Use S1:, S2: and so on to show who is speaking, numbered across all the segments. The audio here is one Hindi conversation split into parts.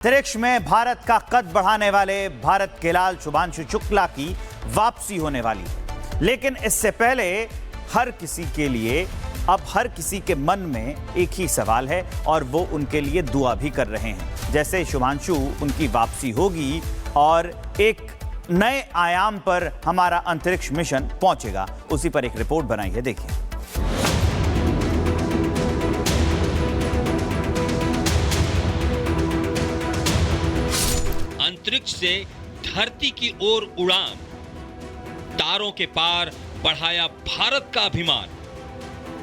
S1: अंतरिक्ष में भारत का कद बढ़ाने वाले भारत के लाल शुभांशु शुक्ला की वापसी होने वाली है। लेकिन इससे पहले हर किसी के मन में एक ही सवाल है और वो उनके लिए दुआ भी कर रहे हैं। जैसे शुभांशु उनकी वापसी होगी और एक नए आयाम पर हमारा अंतरिक्ष मिशन पहुंचेगा, उसी पर एक रिपोर्ट बनाई है, देखिए।
S2: अंतरिक्ष से धरती की ओर उड़ान, तारों के पार बढ़ाया भारत का अभिमान,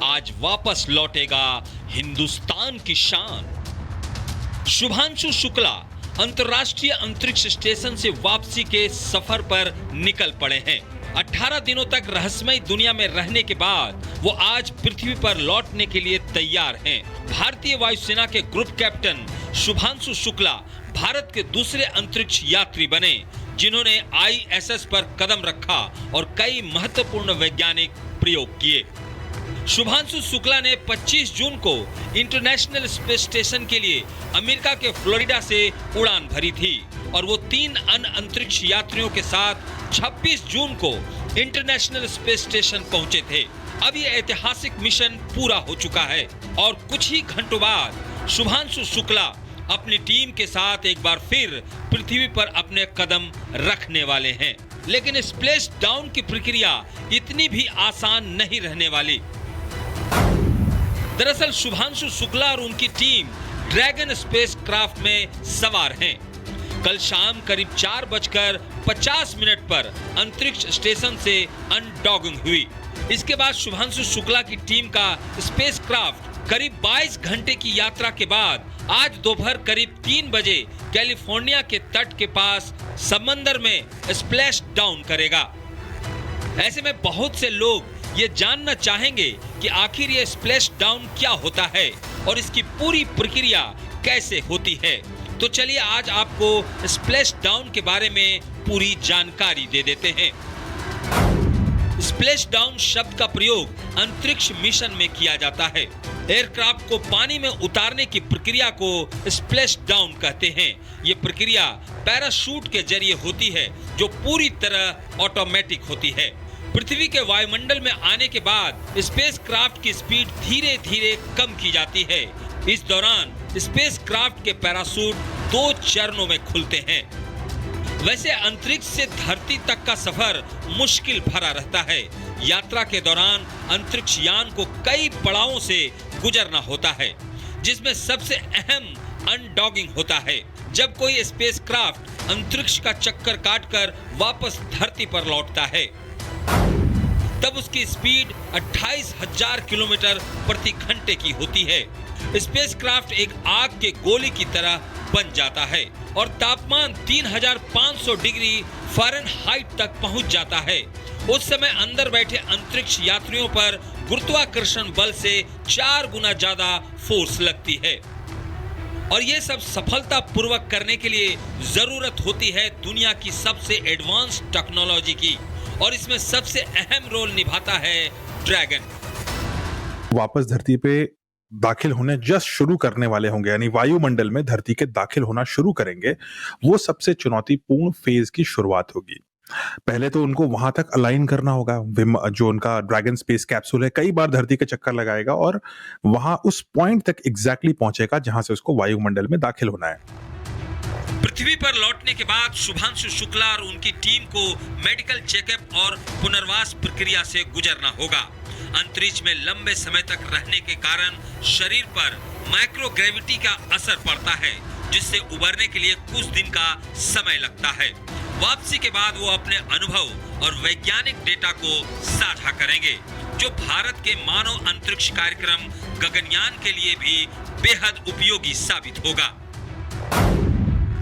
S2: आज वापस लौटेगा हिंदुस्तान की शान। शुभांशु शुक्ला अंतर्राष्ट्रीय अंतरिक्ष स्टेशन से वापसी के सफर पर निकल पड़े हैं। 18 दिनों तक रहस्यमय दुनिया में रहने के बाद वो आज पृथ्वी पर लौटने के लिए तैयार हैं। भारतीय वायुसेना के ग्रुप कैप्टन शुभांशु शुक्ला भारत के दूसरे अंतरिक्ष यात्री बने, जिन्होंने ISS पर कदम रखा और कई महत्वपूर्ण वैज्ञानिक प्रयोग किए। शुभांशु शुक्ला ने 25 जून को इंटरनेशनल स्पेस स्टेशन के लिए अमेरिका के फ्लोरिडा से उड़ान भरी थी और वो 3 अन्य अंतरिक्ष यात्रियों के साथ 26 जून को इंटरनेशनल स्पेस स्टेशन पहुंचे थे। अब ये ऐतिहासिक मिशन पूरा हो चुका है और कुछ ही घंटों बाद शुभांशु शुक्ला अपनी टीम के साथ एक बार फिर पृथ्वी पर अपने कदम रखने वाले हैं। लेकिन स्प्लैश डाउन की प्रक्रिया इतनी भी आसान नहीं रहने वाली। दरअसल शुभांशु शुक्ला और उनकी टीम ड्रैगन स्पेस क्राफ्ट में सवार हैं। कल शाम करीब 4:50 पर अंतरिक्ष स्टेशन से अनडॉकिंग हुई। इसके बाद शुभांशु शुक्ला की टीम का स्पेस क्राफ्ट करीब 22 घंटे की यात्रा के बाद आज दोपहर करीब 3 बजे कैलिफोर्निया के तट के पास समंदर में स्प्लैश डाउन करेगा। ऐसे में बहुत से लोग ये जानना चाहेंगे कि आखिर ये स्प्लैश डाउन क्या होता है और इसकी पूरी प्रक्रिया कैसे होती है। तो चलिए आज आपको स्प्लैश डाउन के बारे में पूरी जानकारी दे देते हैं। स्प्लैश डाउन शब्द का प्रयोग अंतरिक्ष मिशन में किया जाता है। एयरक्राफ्ट को पानी में उतारने की प्रक्रिया को स्प्लैश डाउन कहते हैं। ये प्रक्रिया पैराशूट के जरिए होती है, जो पूरी तरह ऑटोमेटिक होती है। पृथ्वी के वायुमंडल में आने के बाद स्पेसक्राफ्ट की स्पीड धीरे धीरे कम की जाती है। इस दौरान स्पेसक्राफ्ट के पैराशूट 2 चरणों में खुलते हैं। वैसे अंतरिक्ष से धरती तक का सफर मुश्किल भरा रहता है। यात्रा के दौरान अंतरिक्ष यान को कई पड़ावों से गुजरना होता है, जिसमें सबसे अहम अनडॉकिंग होता है। जब कोई स्पेसक्राफ्ट अंतरिक्ष का चक्कर काटकर वापस धरती पर लौटता है, तब उसकी स्पीड 28,000 किलोमीटर प्रति घंटे की होती है। स्पेसक्राफ्ट एक आग के गोले की तरह बन जाता है और तापमान 3500 डिग्री फ़ारेनहाइट तक पहुंच जाता है। उस समय अंदर बैठे अंतरिक्ष यात्रियों पर गुरुत्वाकर्षण बल से 4 गुना ज्यादा फोर्स लगती है और ये सब सफलता पूर्वक करने के लिए जरूरत होती है दुनिया की सबसे एडवांस टेक्नोलॉजी की, और इसमें सबसे अहम रोल निभाता है ड्रैगन।
S3: वापस धरती पे दाखिल होने जस्ट शुरू करने वाले होंगे, यानी वायुमंडल में धरती के दाखिल होना शुरू करेंगे। वो सबसे चुनौतीपूर्ण फेज की शुरुआत होगी। पहले तो उनको वहां तक अलाइन करना होगा। जो उनका ड्रैगन स्पेस कैप्सूल है, कई बार धरती के चक्कर लगाएगा और वहां उस पॉइंट तक एग्जैक्टली पहुंचेगा जहां से उसको वायुमंडल में दाखिल होना है।
S2: पृथ्वी पर लौटने के बाद शुभांशु शुक्ला और उनकी टीम को मेडिकल चेकअप और पुनर्वास प्रक्रिया से गुजरना होगा। अंतरिक्ष में लंबे समय तक रहने के कारण शरीर पर माइक्रोग्रेविटी का असर पड़ता है, जिससे उबरने के लिए कुछ दिन का समय लगता है। वापसी के बाद वो अपने अनुभव और वैज्ञानिक डेटा को साझा करेंगे, जो भारत के मानव अंतरिक्ष कार्यक्रम गगनयान के लिए भी बेहद उपयोगी साबित होगा।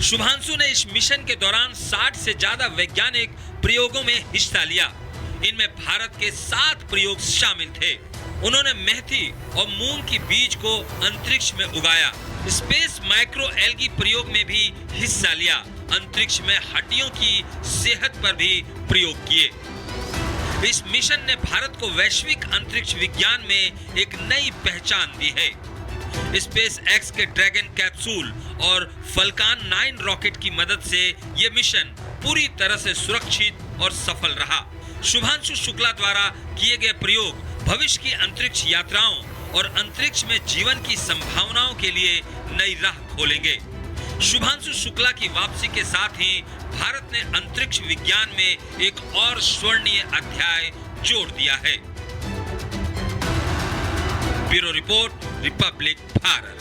S2: शुभांशु ने इस मिशन के दौरान 60 से ज्यादा वैज्ञानिक प्रयोगों में हिस्सा लिया। इनमें भारत के 7 प्रयोग शामिल थे। उन्होंने मेथी और मूंग की बीज को अंतरिक्ष में उगाया। स्पेस माइक्रो एल्गी प्रयोग में भी हिस्सा लिया। अंतरिक्ष में हड्डियों की सेहत पर भी प्रयोग किए। इस मिशन ने भारत को वैश्विक अंतरिक्ष विज्ञान में एक नई पहचान दी है। स्पेस एक्स के ड्रैगन कैप्सूल और फल्कन 9 रॉकेट की मदद से यह मिशन पूरी तरह से सुरक्षित और सफल रहा। शुभांशु शुक्ला द्वारा किए गए प्रयोग भविष्य की अंतरिक्ष यात्राओं और अंतरिक्ष में जीवन की संभावनाओं के लिए नई राह खोलेंगे। शुभांशु शुक्ला की वापसी के साथ ही भारत ने अंतरिक्ष विज्ञान में एक और स्वर्णीय अध्याय जोड़ दिया है। Bureau report, Republic Bharat.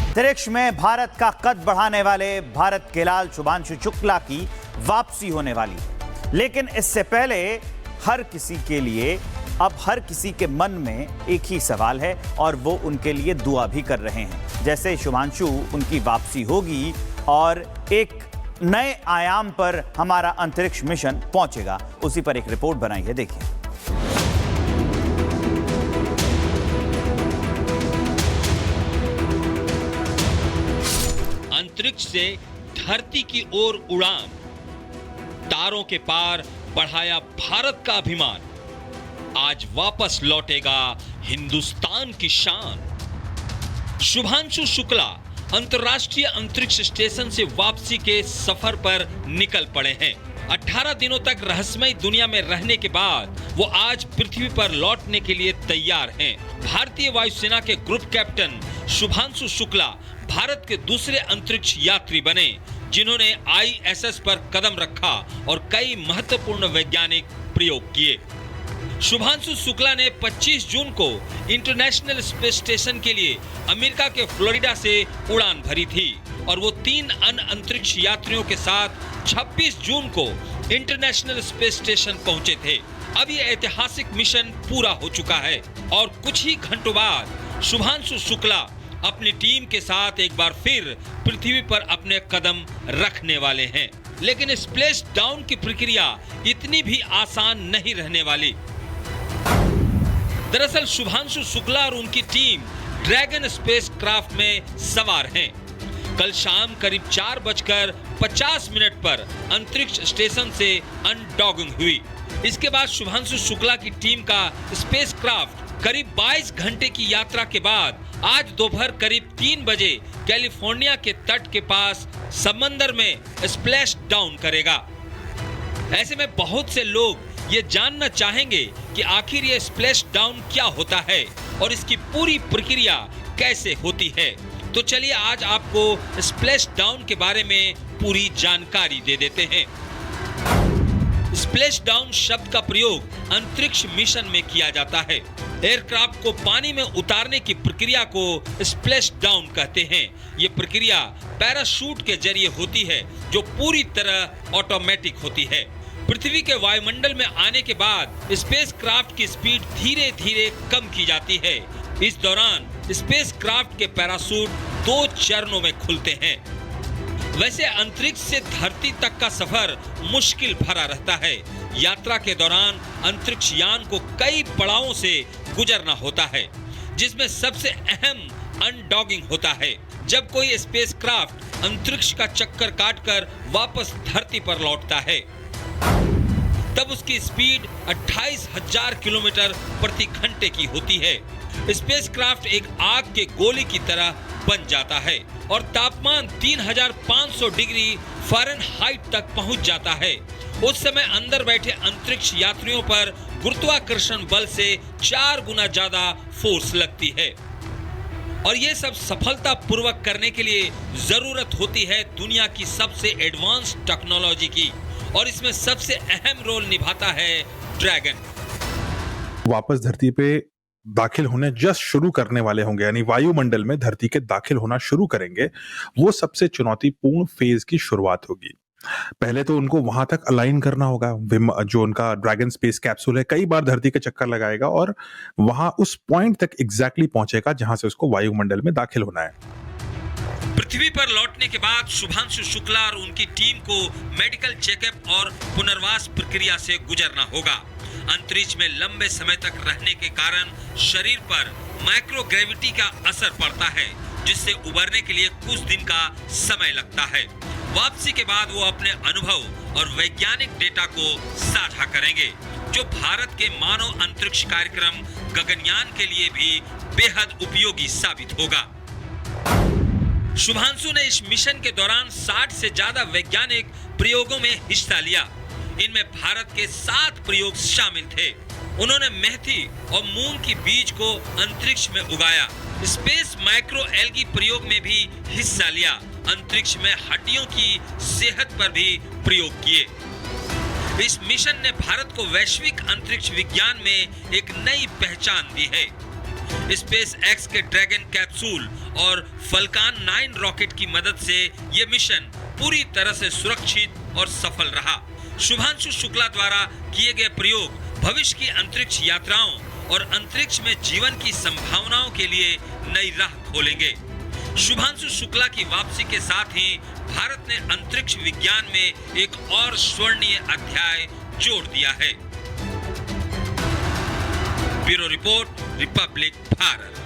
S1: अंतरिक्ष में भारत का कद बढ़ाने वाले भारत के लाल शुभांशु शुक्ला की वापसी होने वाली है, लेकिन इससे पहले हर किसी के मन में एक ही सवाल है और वो उनके लिए दुआ भी कर रहे हैं। जैसे शुभांशु उनकी वापसी होगी और एक नए आयाम पर हमारा अंतरिक्ष मिशन पहुंचेगा, उसी पर एक रिपोर्ट बनाई है, देखिए।
S2: अंतरिक्ष से धरती की ओर उड़ान, तारों के पार बढ़ाया भारत का अभिमान, आज वापस लौटेगा हिंदुस्तान की शान। शुभांशु शुक्ला अंतर्राष्ट्रीय अंतरिक्ष स्टेशन से वापसी के सफर पर निकल पड़े हैं। 18 दिनों तक रहस्यमय दुनिया में रहने के बाद वो आज पृथ्वी पर लौटने के लिए तैयार हैं। भारतीय वायुसेना के ग्रुप कैप्टन शुभांशु शुक्ला भारत के दूसरे अंतरिक्ष यात्री बने, जिन्होंने ISS पर कदम रखा और कई महत्वपूर्ण वैज्ञानिक प्रयोग किए। शुभांशु शुक्ला ने 25 जून को इंटरनेशनल स्पेस स्टेशन के लिए अमेरिका के फ्लोरिडा से उड़ान भरी थी और वो 3 अन्य अंतरिक्ष यात्रियों के साथ 26 जून को इंटरनेशनल स्पेस स्टेशन पहुंचे थे। अब ये ऐतिहासिक मिशन पूरा हो चुका है और कुछ ही घंटों बाद शुभांशु शुक्ला अपनी टीम के साथ एक बार फिर पृथ्वी पर अपने कदम रखने वाले हैं। लेकिन स्प्लैश डाउन की प्रक्रिया इतनी भी आसान नहीं रहने वाली। दरअसल शुभांशु शुक्ला और उनकी टीम ड्रैगन स्पेसक्राफ्ट में सवार हैं। कल शाम करीब 4:50 पर अंतरिक्ष स्टेशन से अनडॉकिंग हुई। इसके बाद शुभांशु शुक्ला की टीम का स्पेसक्राफ्ट करीब 22 घंटे की यात्रा के बाद आज दोपहर करीब 3 बजे कैलिफोर्निया के तट के पास समंदर में स्प्लैश डाउन करेगा। ऐसे में बहुत से लोग ये जानना चाहेंगे कि आखिर ये स्प्लैश डाउन क्या होता है और इसकी पूरी प्रक्रिया कैसे होती है। तो चलिए आज आपको स्प्लैश डाउन के बारे में पूरी जानकारी दे देते हैं। स्प्लैश डाउन शब्द का प्रयोग अंतरिक्ष मिशन में किया जाता है। एयरक्राफ्ट को पानी में उतारने की प्रक्रिया को स्प्लैश डाउन कहते हैं। ये प्रक्रिया पैराशूट के जरिए होती है, जो पूरी तरह ऑटोमेटिक होती है। पृथ्वी के वायुमंडल में आने के बाद स्पेसक्राफ्ट की स्पीड धीरे धीरे कम की जाती है। इस दौरान स्पेसक्राफ्ट के पैराशूट 2 चरणों में खुलते हैं। वैसे अंतरिक्ष से धरती तक का सफर मुश्किल भरा रहता है। यात्रा के दौरान अंतरिक्ष यान को कई पड़ावों से गुजरना होता है, जिसमें सबसे अहम अनडॉकिंग होता है, जब कोई स्पेसक्राफ्ट अंतरिक्ष का चक्कर काटकर वापस धरती पर लौटता है। तब उसकी स्पीड 28,000 किलोमीटर प्रति घंटे की होती है। स्पेसक्राफ्ट एक आग के गोले की तरह बन जाता है और तापमान 3500 डिग्री फ़ारेनहाइट तक पहुंच जाता है। उस समय अंदर बैठे अंतरिक्ष यात्रियों पर गुरुत्वाकर्षण बल से 4 गुना ज्यादा फोर्स लगती है और ये सब सफलतापूर्वक करने के लिए जरूरत होती है दुनिया की सबसे एडवांस टेक्नोलॉजी की, और इसमें सबसे अहम रोल निभाता है ड्रैगन।
S3: वापस धरती पे दाखिल होने जस्ट शुरू करने वाले होंगे, यानी वायुमंडल में धरती के दाखिल होना शुरू करेंगे, वो सबसे चुनौतीपूर्ण फेज की शुरुआत होगी। पहले तो उनको वहां तक अलाइन करना होगा। जो उनका ड्रैगन स्पेस कैप्सूल है कई बार धरती के चक्कर लगाएगा और वहां उस पॉइंट तक एग्जैक्टली पहुंचेगा जहां से उसको वायुमंडल में दाखिल होना है।
S2: पृथ्वी पर लौटने के बाद शुभांशु शुक्ला और उनकी टीम को मेडिकल चेकअप और पुनर्वास प्रक्रिया से गुजरना होगा। अंतरिक्ष में लंबे समय तक रहने के कारण शरीर पर माइक्रोग्रेविटी का असर पड़ता है, जिससे उबरने के लिए कुछ दिन का समय लगता है। वापसी के बाद वो अपने अनुभव और वैज्ञानिक डेटा को साझा करेंगे। जो भारत के मानव अंतरिक्ष कार्यक्रम गगनयान के लिए भी बेहद उपयोगी साबित होगा। शुभांशु ने इस मिशन के दौरान 60 से ज्यादा वैज्ञानिक प्रयोगों में हिस्सा लिया। इनमें भारत के 7 प्रयोग शामिल थे। उन्होंने मेथी और मूंग की बीज को अंतरिक्ष में उगाया। स्पेस माइक्रो एल्गी प्रयोग में भी हिस्सा लिया। अंतरिक्ष में हड्डियों की सेहत पर भी प्रयोग किए। इस मिशन ने भारत को वैश्विक अंतरिक्ष विज्ञान में एक नई पहचान दी है। स्पेस एक्स के ड्रैगन कैप्सूल और फल्कन 9 रॉकेट की मदद से यह मिशन पूरी तरह से सुरक्षित और सफल रहा। शुभांशु शुक्ला द्वारा किए गए प्रयोग भविष्य की अंतरिक्ष यात्राओं और अंतरिक्ष में जीवन की संभावनाओं के लिए नई राह खोलेंगे। शुभांशु शुक्ला की वापसी के साथ ही भारत ने अंतरिक्ष विज्ञान में एक और स्वर्णीय अध्याय जोड़ दिया है। Bureau report, Republic Bharat.